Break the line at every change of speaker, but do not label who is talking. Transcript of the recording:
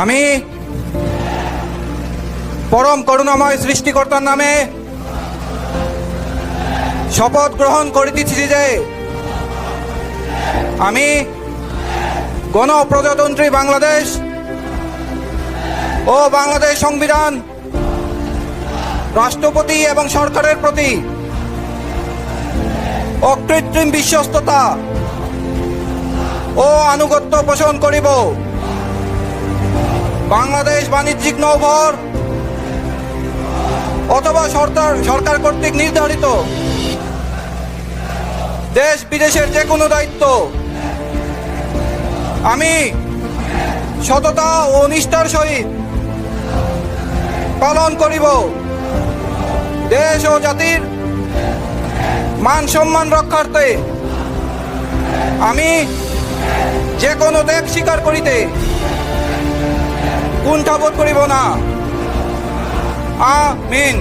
আমি পরম করুণাময় সৃষ্টিকর্তার নামে শপথ গ্রহণ করিতেছি যে আমি গণপ্রজাতন্ত্রী বাংলাদেশ ও বাংলাদেশ সংবিধান, রাষ্ট্রপতি এবং সরকারের প্রতি অকৃত্রিম বিশ্বস্ততা ও আনুগত্য পোষণ করিব। বাংলাদেশ বাণিজ্যিক নৌবহর অথবা সরকার কর্তৃক নির্ধারিত দেশ বিদেশের যে কোনো দায়িত্ব আমি সততা ও নিষ্ঠার সহিত পালন করিব। দেশ ও জাতির মান সম্মান রক্ষার্থে আমি যে কোনো ত্যাগ স্বীকার করিতে কুণ্ঠাবোধ করিব না। আমিন।